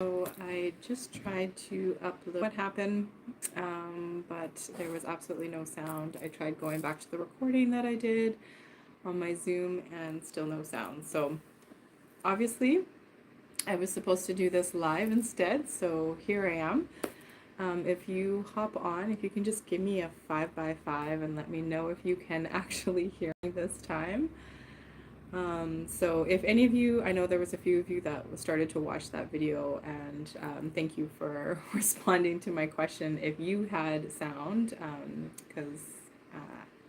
So I just tried to upload what happened, but there was absolutely no sound. I tried going back to the recording that I did on my Zoom and still no sound. So obviously I was supposed to do this live instead, so here I am. If you hop on, if you can just give me a 5x5 and let me know if you can actually hear me this time. So if any of you, I know there was a few of you that started to watch that video, and thank you for responding to my question if you had sound, because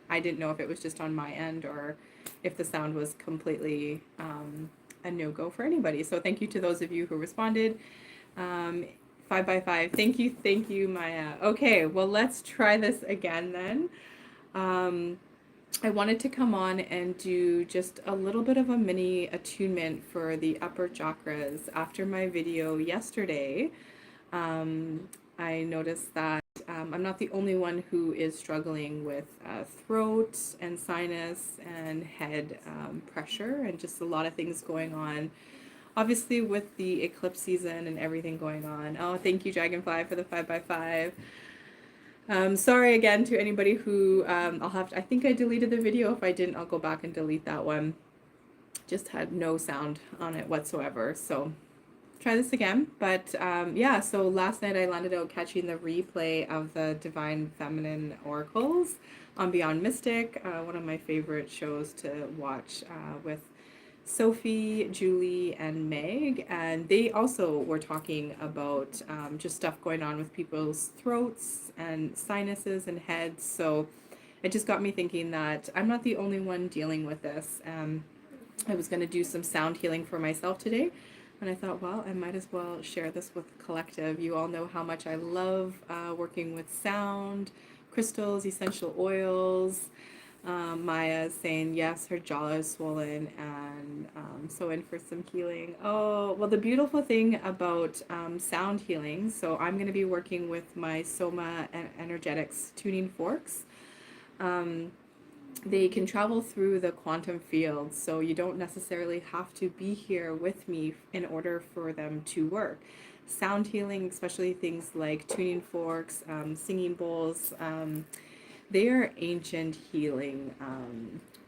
I didn't know if it was just on my end or if the sound was completely a no-go for anybody. So thank you to those of you who responded. 5x5, thank you, Maya. Okay, well, let's try this again then. I wanted to come on and do just a little bit of a mini attunement for the upper chakras. After my video yesterday, I noticed that I'm not the only one who is struggling with throat and sinus and head pressure and just a lot of things going on. Obviously, with the eclipse season and everything going on. Oh, thank you, Dragonfly, for the 5x5. Sorry again to anybody who I think I deleted the video. If I didn't, I'll go back and delete that one. Just had no sound on it whatsoever. So try this again. But yeah, so last night I landed out catching the replay of the Divine Feminine Oracles on Beyond Mystic, one of my favorite shows to watch with Sophie, Julie, and Meg, and they also were talking about just stuff going on with people's throats and sinuses and heads. So it just got me thinking that I'm not the only one dealing with this. I was going to do some sound healing for myself today, and I thought, well, I might as well share this with the collective. You all know how much I love working with sound, crystals, essential oils. Maya's saying yes, her jaw is swollen and so in for some healing. Oh, well, the beautiful thing about sound healing, so I'm going to be working with my Soma energetics tuning forks. They can travel through the quantum field, so you don't necessarily have to be here with me in order for them to work. Sound healing, especially things like tuning forks, singing bowls, they are ancient healing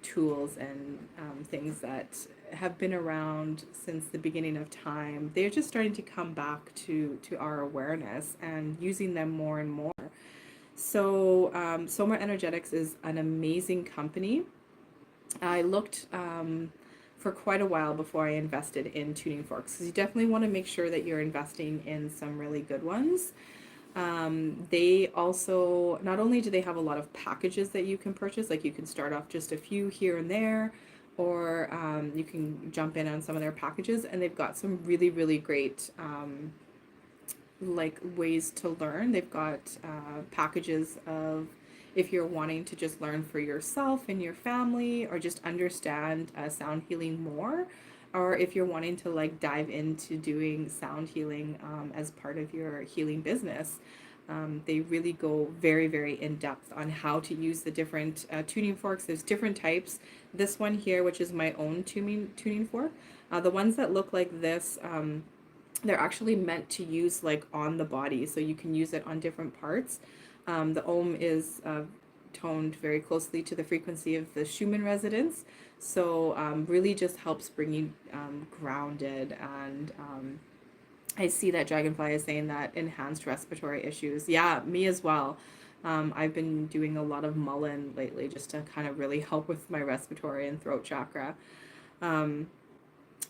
tools and things that have been around since the beginning of time. They're just starting to come back to our awareness and using them more and more. So Soma Energetics is an amazing company. I looked for quite a while before I invested in tuning forks, because you definitely want to make sure that you're investing in some really good ones. They also, not only do they have a lot of packages that you can purchase, like you can start off just a few here and there, or you can jump in on some of their packages, and they've got some really, really great like ways to learn. They've got packages of if you're wanting to just learn for yourself and your family, or just understand sound healing more, or if you're wanting to like dive into doing sound healing as part of your healing business. They really go very, very in depth on how to use the different tuning forks. There's different types. This one here, which is my own tuning fork, the ones that look like this, they're actually meant to use like on the body, so you can use it on different parts. The ohm is toned very closely to the frequency of the Schumann resonance, so really just helps bring you grounded. And I see that Dragonfly is saying that enhanced respiratory issues. Yeah, me as well. I've been doing a lot of Mullen lately just to kind of really help with my respiratory and throat chakra.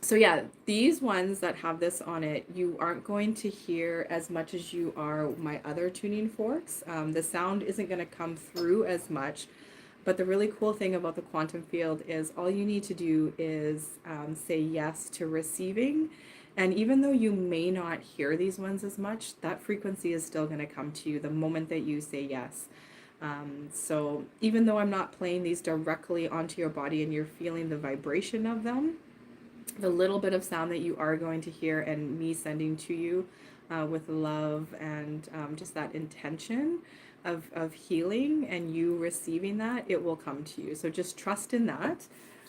So yeah, these ones that have this on it, you aren't going to hear as much as you are my other tuning forks. The sound isn't going to come through as much, but the really cool thing about the quantum field is all you need to do is say yes to receiving. And even though you may not hear these ones as much, that frequency is still going to come to you the moment that you say yes. So even though I'm not playing these directly onto your body and you're feeling the vibration of them, the little bit of sound that you are going to hear and me sending to you with love and just that intention of healing and you receiving that, it will come to you. So just trust in that.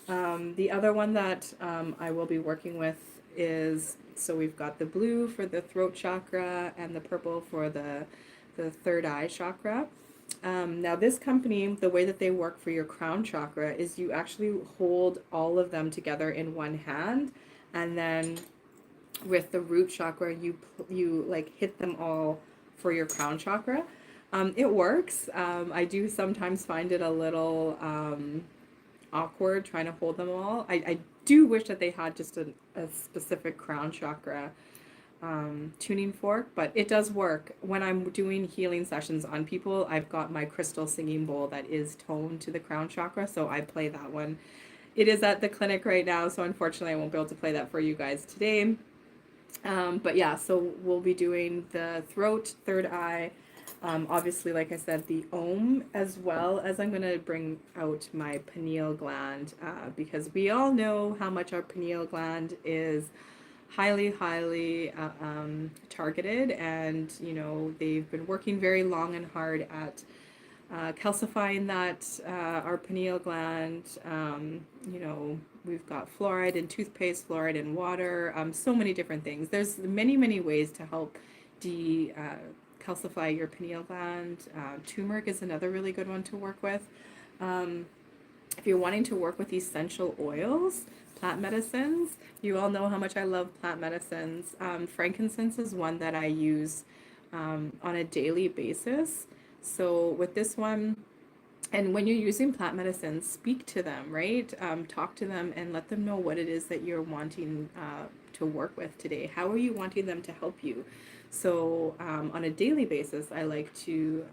The other one that I will be working with is So we've got the blue for the throat chakra and the purple for the third eye chakra. Now, this company, the way that they work for your crown chakra is you actually hold all of them together in one hand, and then with the root chakra, you like hit them all for your crown chakra. It works. I do sometimes find it a little awkward trying to hold them all. I do wish that they had just a specific crown chakra tuning fork, but it does work. When I'm doing healing sessions on people, I've got my crystal singing bowl that is toned to the crown chakra, so I play that one. It is at the clinic right now, so unfortunately I won't be able to play that for you guys today. But yeah, so we'll be doing the throat, third eye, obviously, like I said, the Om, as well as I'm going to bring out my pineal gland, because we all know how much our pineal gland is highly targeted, and you know they've been working very long and hard at calcifying that our pineal gland. You know, we've got fluoride in toothpaste, fluoride in water, so many different things. There's many ways to help calcify your pineal gland. Turmeric is another really good one to work with. If you're wanting to work with essential oils, plant medicines, you all know how much I love plant medicines. Frankincense is one that I use on a daily basis. So with this one, and when you're using plant medicines, speak to them, right? Talk to them and let them know what it is that you're wanting to work with today. How are you wanting them to help you? So on a daily basis, I like to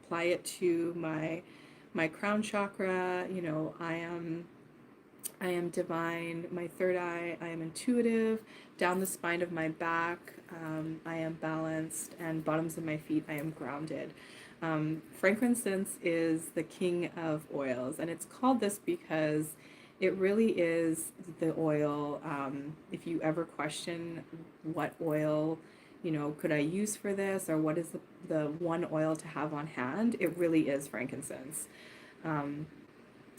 apply it to my crown chakra. You know, I am divine, my third eye, I am intuitive, down the spine of my back, I am balanced, and bottoms of my feet, I am grounded. Frankincense is the king of oils, and it's called this because it really is the oil. If you ever question what oil, you know, could I use for this, or what is the one oil to have on hand, it really is frankincense.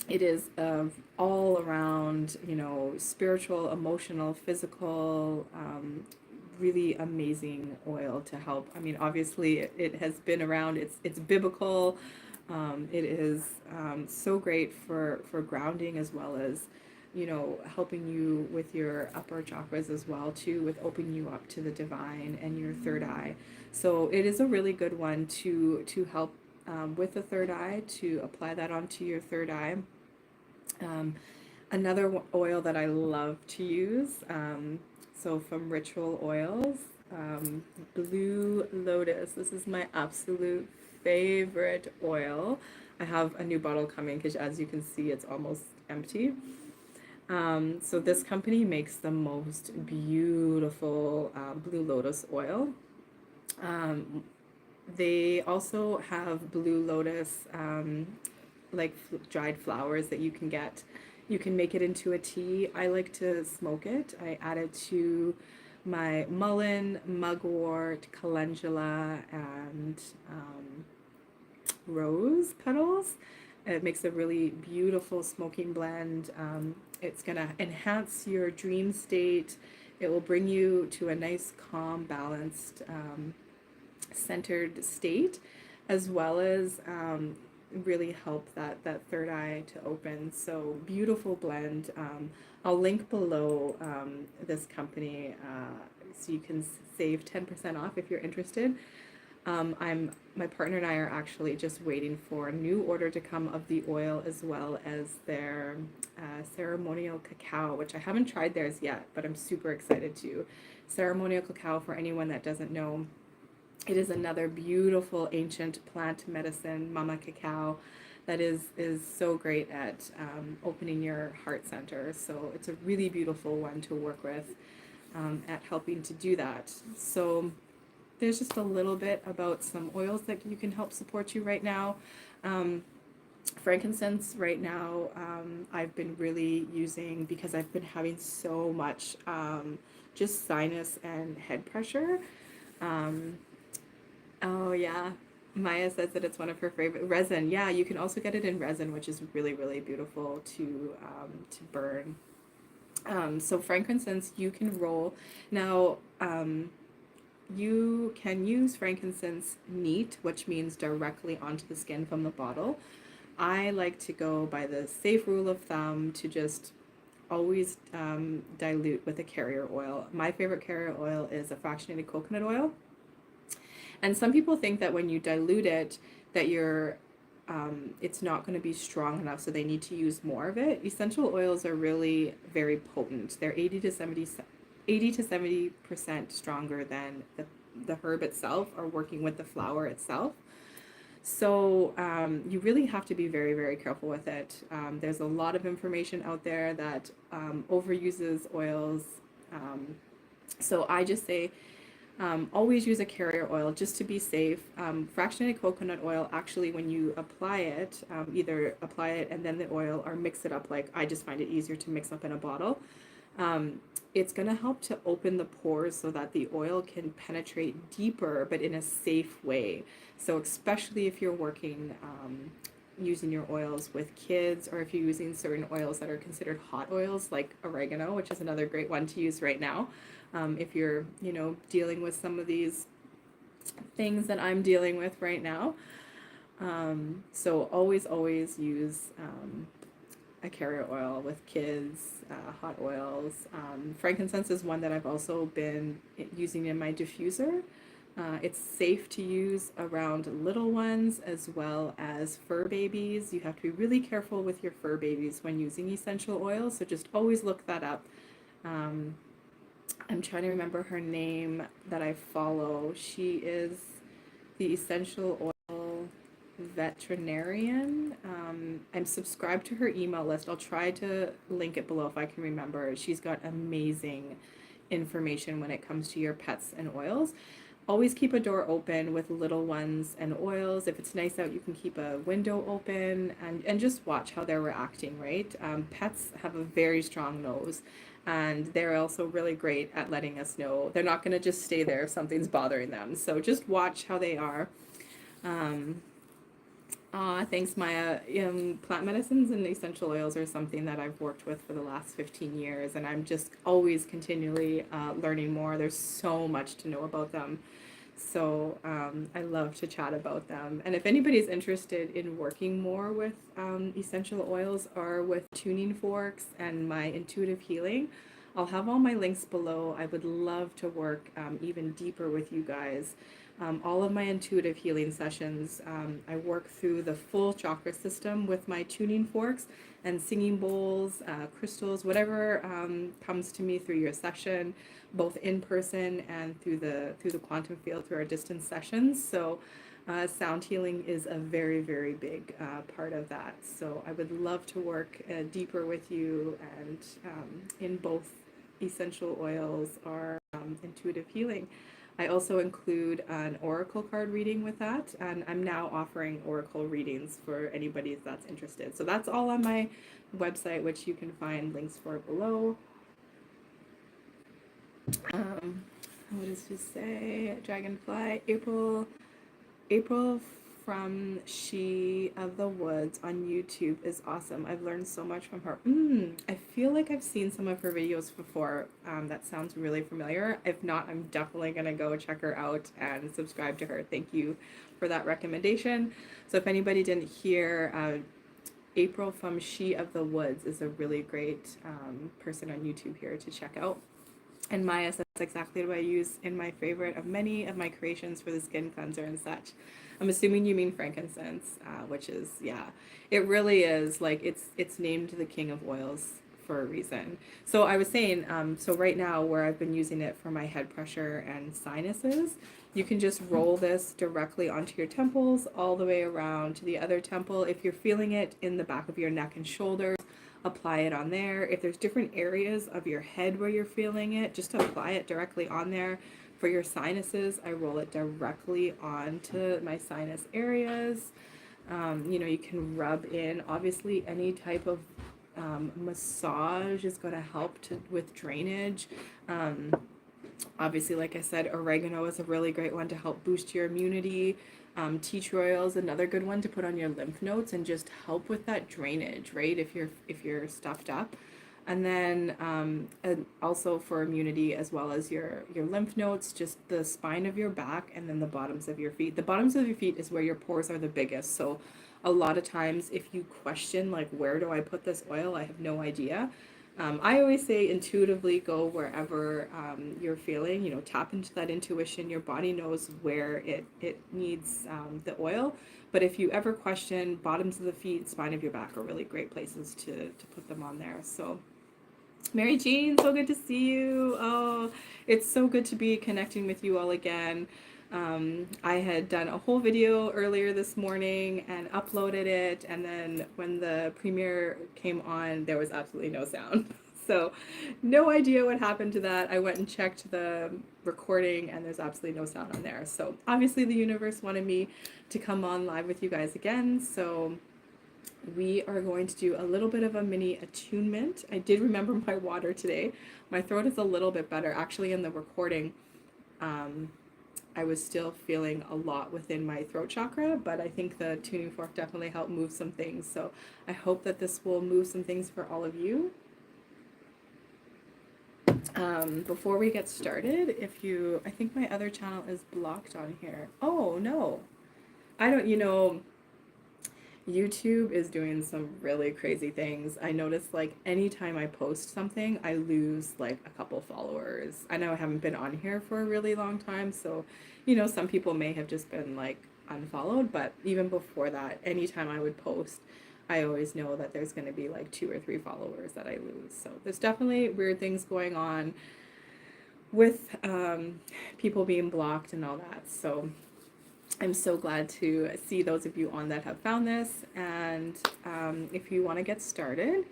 It is all around, you know, spiritual, emotional, physical, really amazing oil to help. I mean, obviously, it has been around. It's biblical. It is so great for grounding, as well as, you know, helping you with your upper chakras as well too, with opening you up to the divine and your third eye. So it is a really good one to help with the third eye, to apply that onto your third eye. Another oil that I love to use, so from Ritual Oils, Blue Lotus. This is my absolute favorite oil. I have a new bottle coming because, as you can see, it's almost empty. So this company makes the most beautiful Blue Lotus oil. They also have Blue Lotus, like dried flowers that you can get. You can make it into a tea. I like to smoke it. I add it to my mullein, mugwort, calendula, and rose petals. It makes a really beautiful smoking blend. It's going to enhance your dream state. It will bring you to a nice, calm, balanced, centered state, as well as really help that third eye to open. So beautiful blend. I'll link below this company so you can save 10% off if you're interested. My partner and I are actually just waiting for a new order to come of the oil, as well as their ceremonial cacao, which I haven't tried theirs yet, but I'm super excited to. Ceremonial cacao, for anyone that doesn't know, it is another beautiful ancient plant medicine, mama cacao, that is so great at opening your heart center. So it's a really beautiful one to work with at helping to do that. So there's just a little bit about some oils that you can help support you right now. Frankincense right now, I've been really using because I've been having so much just sinus and head pressure. Oh yeah, Maya says that it's one of her favorite. Resin, yeah, you can also get it in resin, which is really beautiful to burn. So frankincense you can roll. Now, you can use frankincense neat, which means directly onto the skin from the bottle. I like to go by the safe rule of thumb to just always dilute with a carrier oil. My favorite carrier oil is a fractionated coconut oil. And some people think that when you dilute it, that it's not going to be strong enough, so they need to use more of it. Essential oils are really very potent. They're 80 to 70% stronger than the herb itself or working with the flower itself. So you really have to be very, very careful with it. There's a lot of information out there that overuses oils. So I just say always use a carrier oil just to be safe. Fractionated coconut oil, actually, when you apply it, either apply it and then the oil or mix it up. Like I just find it easier to mix up in a bottle. It's going to help to open the pores so that the oil can penetrate deeper, but in a safe way. So especially if you're working using your oils with kids, or if you're using certain oils that are considered hot oils like oregano, which is another great one to use right now. If you're, dealing with some of these things that I'm dealing with right now. So always use a carrier oil with kids, hot oils. Frankincense is one that I've also been using in my diffuser. It's safe to use around little ones as well as fur babies. You have to be really careful with your fur babies when using essential oils, so just always look that up. I'm trying to remember her name that I follow. She is the essential oil veterinarian. I'm subscribed to her email list. I'll try to link it below if I can remember. She's got amazing information when it comes to your pets and oils. Always keep a door open with little ones and oils. If it's nice out, you can keep a window open and just watch how they're reacting, right? Pets have a very strong nose, and they're also really great at letting us know. They're not going to just stay there if something's bothering them. So just watch how they are. Thanks, Maya. Plant medicines and essential oils are something that I've worked with for the last 15 years, and I'm just always continually learning more. There's so much to know about them. So I love to chat about them. And if anybody's interested in working more with essential oils or with tuning forks and my intuitive healing, I'll have all my links below. I would love to work even deeper with you guys. All of my intuitive healing sessions, I work through the full chakra system with my tuning forks and singing bowls, crystals, whatever comes to me through your session, both in person and through the quantum field through our distance sessions. So sound healing is a very, very big part of that. So I would love to work deeper with you and in both essential oils or intuitive healing. I also include an oracle card reading with that, and I'm now offering oracle readings for anybody that's interested. So that's all on my website, which you can find links for below. What does she say? Dragonfly, April from She of the Woods on YouTube is awesome. I've learned so much from her. I feel like I've seen some of her videos before. That sounds really familiar. If not, I'm definitely going to go check her out and subscribe to her. Thank you for that recommendation. So if anybody didn't hear, April from She of the Woods is a really great person on YouTube here to check out. And Maya, that's exactly what I use in my favorite of many of my creations for the skin cleanser and such. I'm assuming you mean frankincense, which is, yeah, it really is like it's named the king of oils for a reason. So I was saying, so right now where I've been using it for my head pressure and sinuses, you can just roll this directly onto your temples all the way around to the other temple. If you're feeling it in the back of your neck and shoulders, apply it on there. If there's different areas of your head where you're feeling it, just apply it directly on there. For your sinuses, I roll it directly onto my sinus areas. You can rub in, obviously, any type of massage is going to help with drainage. Obviously, like I said, oregano is a really great one to help boost your immunity. Tea tree oil is another good one to put on your lymph nodes and just help with that drainage, right? If you're stuffed up. And then and also for immunity, as well as your lymph nodes, just the spine of your back and then the bottoms of your feet. The bottoms of your feet is where your pores are the biggest. So a lot of times if you question like, where do I put this oil, I have no idea. I always say intuitively go wherever you're feeling, you know, tap into that intuition. Your body knows where it needs the oil. But if you ever question, bottoms of the feet, spine of your back are really great places to put them on there. So Mary Jean, so good to see you. Oh, it's so good to be connecting with you all again. I had done a whole video earlier this morning and uploaded it, and then when the premiere came on, there was absolutely no sound. So, no idea what happened to that. I went and checked the recording, and there's absolutely no sound on there. So, obviously, the universe wanted me to come on live with you guys again. So, we are going to do a little bit of a mini attunement. I did remember my water today. My throat is a little bit better. Actually, in the recording, I was still feeling a lot within my throat chakra, but I think the tuning fork definitely helped move some things. So I hope that this will move some things for all of you. Before we get started, I think my other channel is blocked on here. Oh, no. I don't, YouTube is doing some really crazy things. I notice like anytime I post something, I lose like a couple followers. I know I haven't been on here for a really long time, so some people may have just been like unfollowed, but even before that, anytime I would post, I always know that there's going to be like 2 or 3 followers that I lose. So there's definitely weird things going on with people being blocked and all that. So I'm so glad to see those of you on that have found this. And if you want to get started,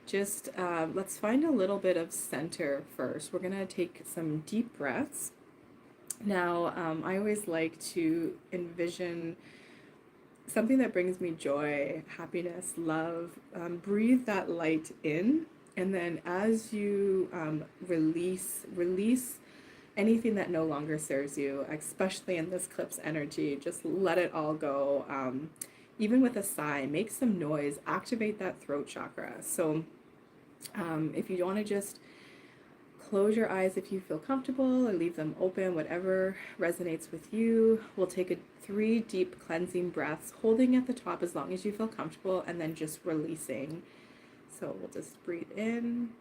just let's find a little bit of center first. We're going to take some deep breaths. Now, I always like to envision something that brings me joy, happiness, love. Breathe that light in. And then as you release anything that no longer serves you, especially in this eclipse energy, just let it all go. Even with a sigh, make some noise, activate that throat chakra. So if you want to just close your eyes if you feel comfortable, or leave them open, whatever resonates with you. We'll take 3 deep cleansing breaths, holding at the top as long as you feel comfortable, and then just releasing. So we'll just breathe in.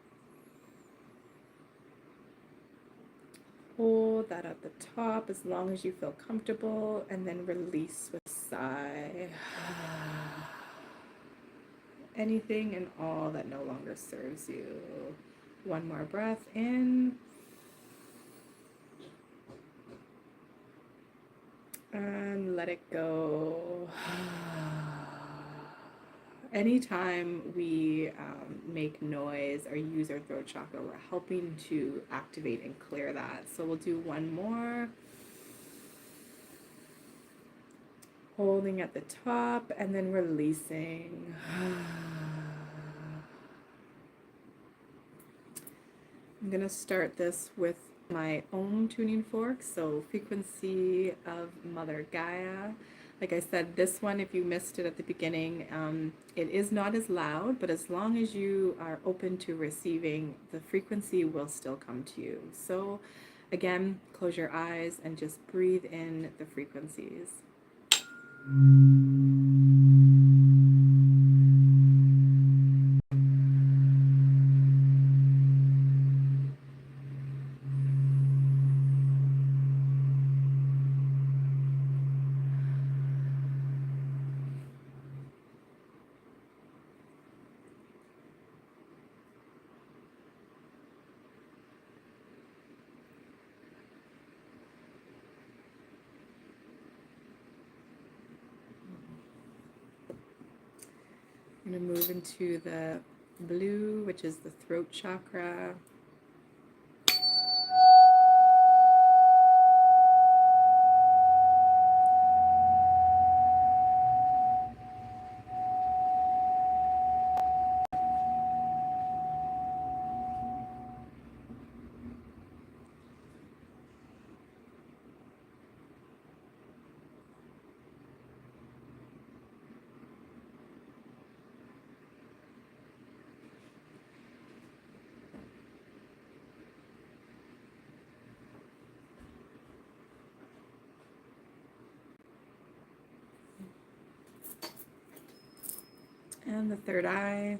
Hold that at the top as long as you feel comfortable, and then release with a sigh. Anything and all that no longer serves you. One more breath in. And let it go. Anytime we make noise or use our throat chakra, we're helping to activate and clear that. So we'll do one more. Holding at the top and then releasing. I'm going to start this with my own tuning fork, so frequency of Mother Gaia. Like I said, this one, if you missed it at the beginning, it is not as loud, but as long as you are open to receiving, the frequency will still come to you. So again, close your eyes and just breathe in the frequencies. I'm going to move into the blue, which is the throat chakra. And the third eye.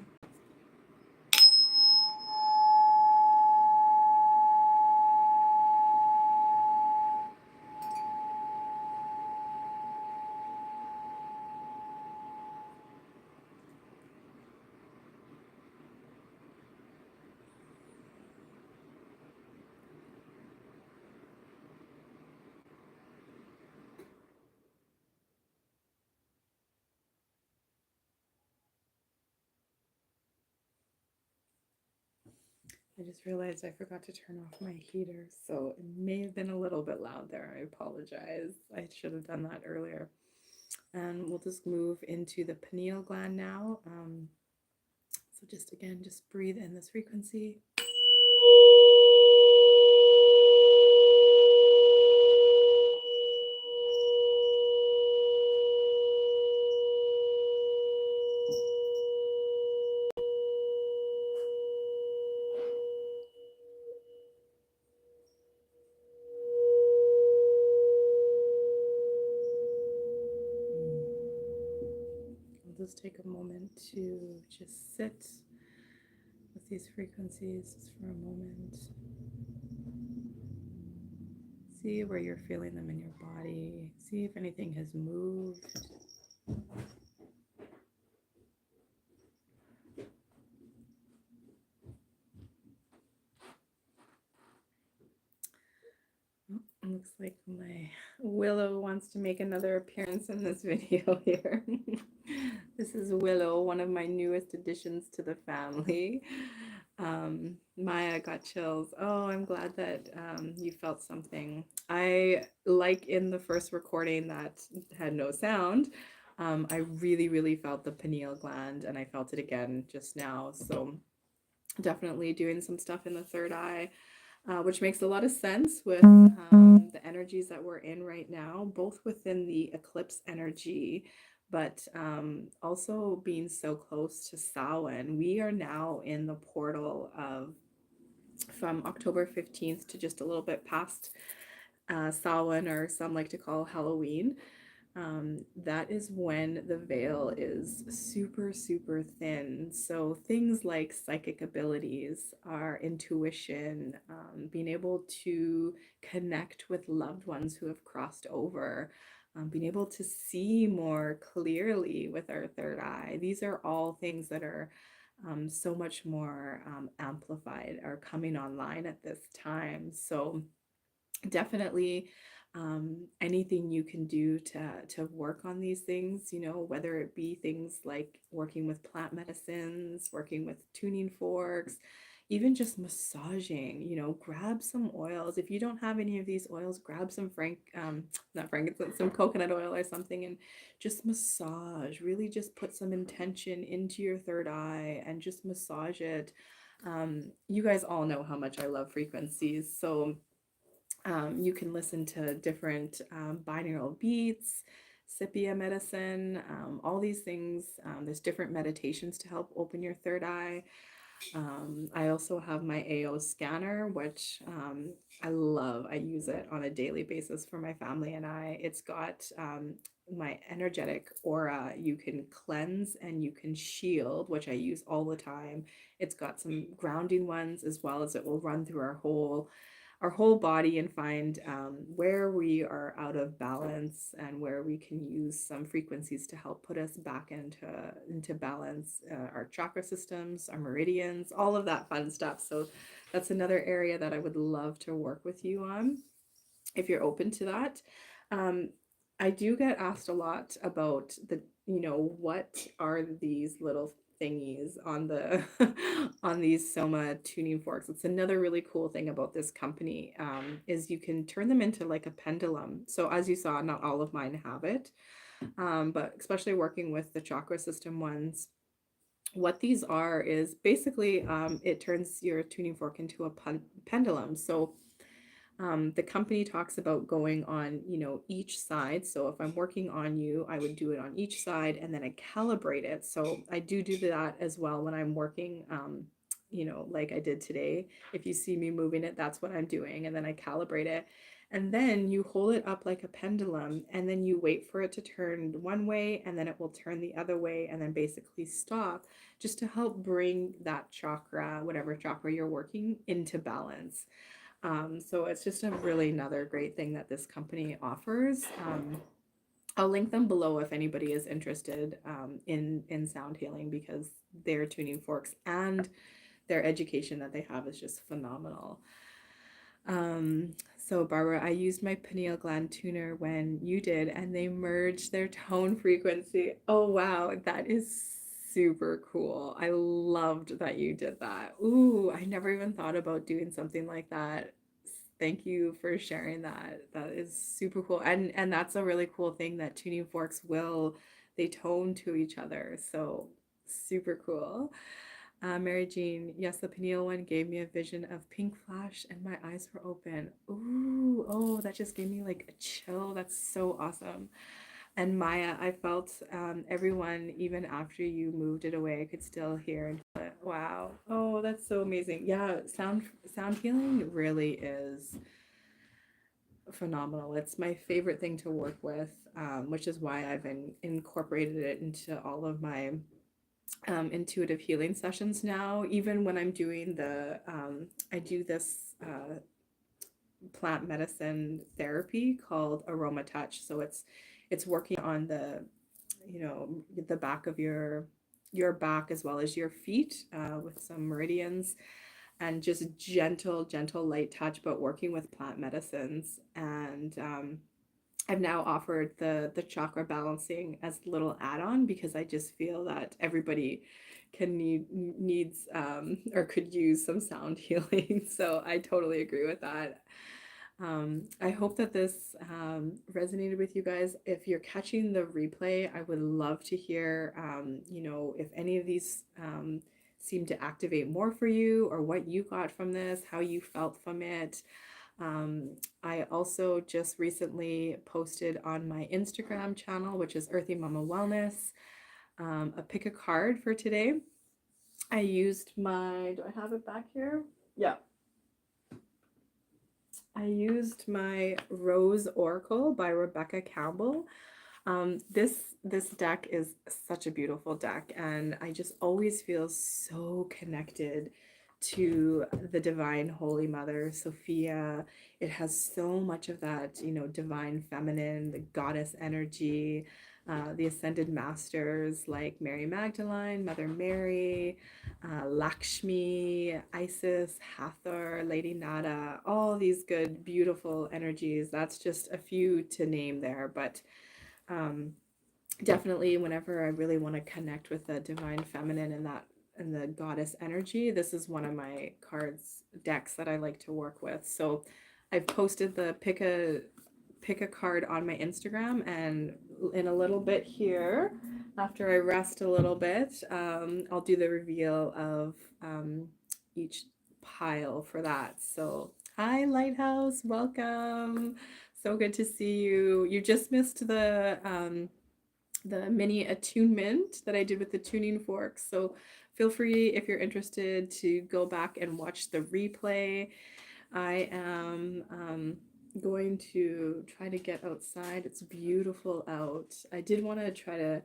I just realized I forgot to turn off my heater, so it may have been a little bit loud there. I apologize. I should have done that earlier. And we'll just move into the pineal gland now. So just again, just breathe in this frequency. I'll just take a moment to just sit with these frequencies just for a moment. See where you're feeling them in your body. See if anything has moved. Looks like my Willow wants to make another appearance in this video here. This is Willow, one of my newest additions to the family. Maya got chills. Oh, I'm glad that you felt something. I, like in the first recording that had no sound, I really felt the pineal gland, and I felt it again just now. So definitely doing some stuff in the third eye. Which makes a lot of sense with the energies that we're in right now, both within the eclipse energy, but also being so close to Samhain. We are now in the portal of from October 15th to just a little bit past Samhain, or some like to call Halloween. That is when the veil is super thin. So things like psychic abilities, our intuition, being able to connect with loved ones who have crossed over, being able to see more clearly with our third eye. These are all things that are so much more amplified, are coming online at this time. So definitely anything you can do to work on these things, whether it be things like working with plant medicines, working with tuning forks, even just massaging, grab some oils. If you don't have any of these oils, grab some not frankincense, some coconut oil or something, and just massage. Really just put some intention into your third eye and just massage it. You guys all know how much I love frequencies, so you can listen to different binaural beats, sepia medicine, all these things. There's different meditations to help open your third eye. I also have my AO scanner, which I love. I use it on a daily basis for my family and I. It's got my energetic aura. You can cleanse and you can shield, which I use all the time. It's got some grounding ones, as well as it will run through our whole body and find where we are out of balance and where we can use some frequencies to help put us back into balance, our chakra systems, our meridians, all of that fun stuff. So that's another area that I would love to work with you on if you're open to that. I do get asked a lot about what are these little thingies on the on these Soma tuning forks. It's another really cool thing about this company, is you can turn them into like a pendulum. So as you saw, not all of mine have it, but especially working with the chakra system ones, what these are is basically it turns your tuning fork into a pendulum. So the company talks about going on, each side. So if I'm working on you, I would do it on each side and then I calibrate it. So I do that as well when I'm working, like I did today. If you see me moving it, that's what I'm doing. And then I calibrate it. And then you hold it up like a pendulum, and then you wait for it to turn one way, and then it will turn the other way, and then basically stop, just to help bring that chakra, whatever chakra you're working, into balance. So it's just a really another great thing that this company offers. I'll link them below if anybody is interested in sound healing, because their tuning forks and their education that they have is just phenomenal. So Barbara, I used my pineal gland tuner when you did, and they merged their tone frequency. Oh wow, that is super cool. I loved that you did that. Ooh, I never even thought about doing something like that. Thank you for sharing that. That is super cool. And that's a really cool thing that tuning forks will, they tone to each other. So super cool. Mary Jean, yes, the pineal one gave me a vision of pink flash and my eyes were open. Ooh, oh, that just gave me like a chill. That's so awesome. And Maya, I felt everyone, even after you moved it away, I could still hear and feel it. Wow. Oh, that's so amazing. Yeah, sound healing really is phenomenal. It's my favorite thing to work with, which is why I've incorporated it into all of my intuitive healing sessions now. Even when I'm doing I do this plant medicine therapy called Aroma Touch. So it's working on the back of your back as well as your feet with some meridians, and just gentle light touch, but working with plant medicines. And I've now offered the chakra balancing as a little add-on, because I just feel that everybody needs or could use some sound healing. So I totally agree with that. I hope that this resonated with you guys. If you're catching the replay, I would love to hear, if any of these seem to activate more for you, or what you got from this, how you felt from it. I also just recently posted on my Instagram channel, which is Earthy Mama Wellness, a pick a card for today. I used do I have it back here? Yeah. I used my Rose Oracle by Rebecca Campbell. This deck is such a beautiful deck, and I just always feel so connected to the divine Holy Mother, Sophia. It has so much of that, divine feminine, the goddess energy, the ascended masters like Mary Magdalene, Mother Mary, Lakshmi, Isis, Hathor, Lady Nada, all these good, beautiful energies. That's just a few to name there, but definitely whenever I really want to connect with the divine feminine and the goddess energy, this is one of my decks that I like to work with. So I've posted the pick a card on my Instagram, and in a little bit here, after I rest a little bit, I'll do the reveal of each pile for that. So hi Lighthouse, welcome. So good to see you. You just missed the mini attunement that I did with the tuning forks. So feel free, if you're interested, to go back and watch the replay. I am going to try to get outside. It's beautiful out. I did want to try to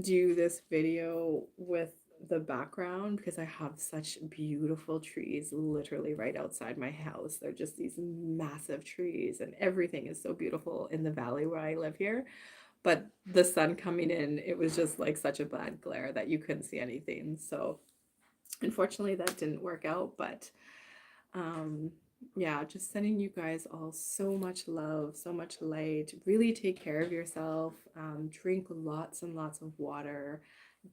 do this video with the background, because I have such beautiful trees literally right outside my house. They're just these massive trees, and everything is so beautiful in the valley where I live here. But the sun coming in, it was just like such a bad glare that you couldn't see anything. So unfortunately that didn't work out, but yeah, just sending you guys all so much love, so much light. Really take care of yourself. Drink lots and lots of water.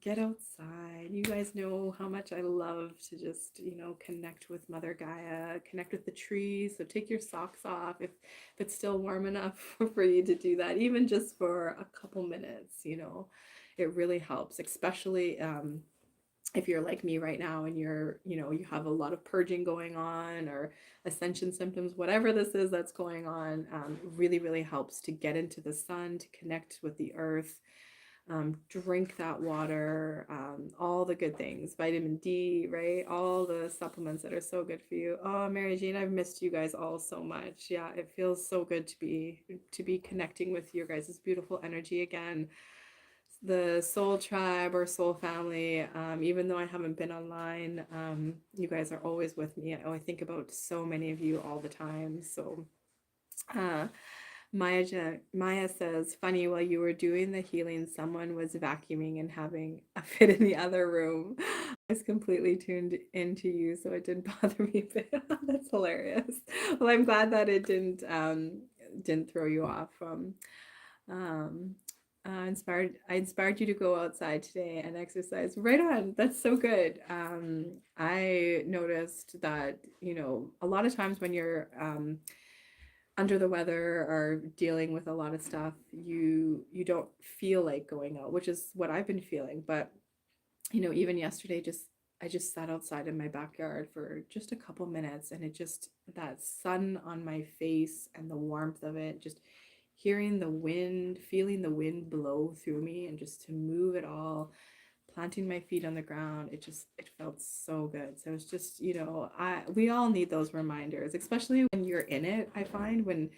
Get outside. You guys know how much I love to just, connect with Mother Gaia, connect with the trees. So take your socks off if it's still warm enough for you to do that, even just for a couple minutes. It really helps, especially if you're like me right now and you have a lot of purging going on, or ascension symptoms, whatever this is that's going on. Really helps to get into the sun, to connect with the earth. Drink that water, all the good things, vitamin D, right? All the supplements that are so good for you. Oh, Mary Jane, I've missed you guys all so much. Yeah, it feels so good to be connecting with your guys' beautiful energy again. The soul tribe or soul family, even though I haven't been online, you guys are always with me. I think about so many of you all the time. So uh, Maya says, funny, while you were doing the healing, someone was vacuuming and having a fit in the other room. I was completely tuned into you, so it didn't bother me a bit. That's hilarious. Well, I'm glad that it didn't throw you off. Um, I inspired you to go outside today and exercise. Right on. That's so good. I noticed that, a lot of times when you're under the weather or dealing with a lot of stuff, you don't feel like going out, which is what I've been feeling. But even yesterday, I just sat outside in my backyard for just a couple minutes, and it just, that sun on my face and the warmth of it, just hearing the wind, feeling the wind blow through me, and just to move it all, planting my feet on the ground, it felt so good. So it's just, we all need those reminders, especially when you're in it. I find when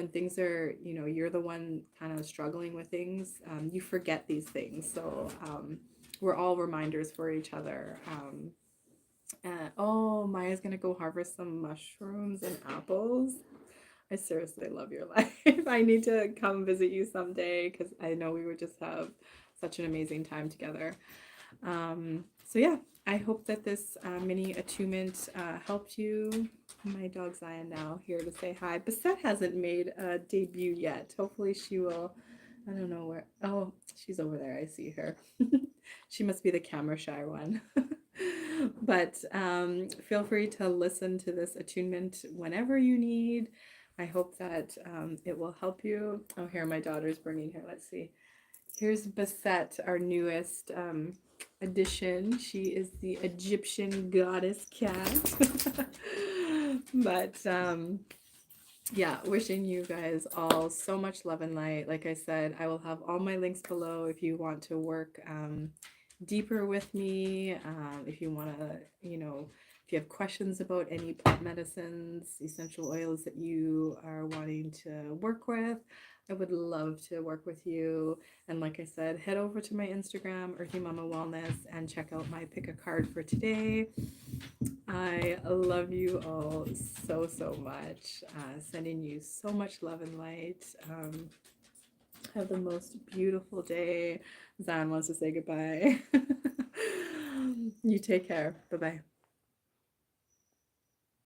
things are, you're the one kind of struggling with things, you forget these things. So we're all reminders for each other. Oh, Maya's gonna go harvest some mushrooms and apples. I seriously love your life. I need to come visit you someday, because I know we would just have such an amazing time together. So yeah, I hope that this mini attunement helped you. My dog Zion now here to say hi. Basette hasn't made a debut yet. Hopefully she will. I don't know where. Oh, she's over there. I see her. She must be the camera shy one. But feel free to listen to this attunement whenever you need. I hope that it will help you. Oh, here my daughter's bringing her. Let's see. Here's Basette, our newest addition. She is the Egyptian goddess cat. But yeah, wishing you guys all so much love and light. Like I said, I will have all my links below if you want to work deeper with me. If you want to, if you have questions about any plant medicines, essential oils that you are wanting to work with, I would love to work with you. And like I said, head over to my Instagram, Earthy Mama Wellness, and check out my pick a card for today. I love you all so, so much. Sending you so much love and light. Have the most beautiful day. Zan wants to say goodbye. You take care. Bye-bye.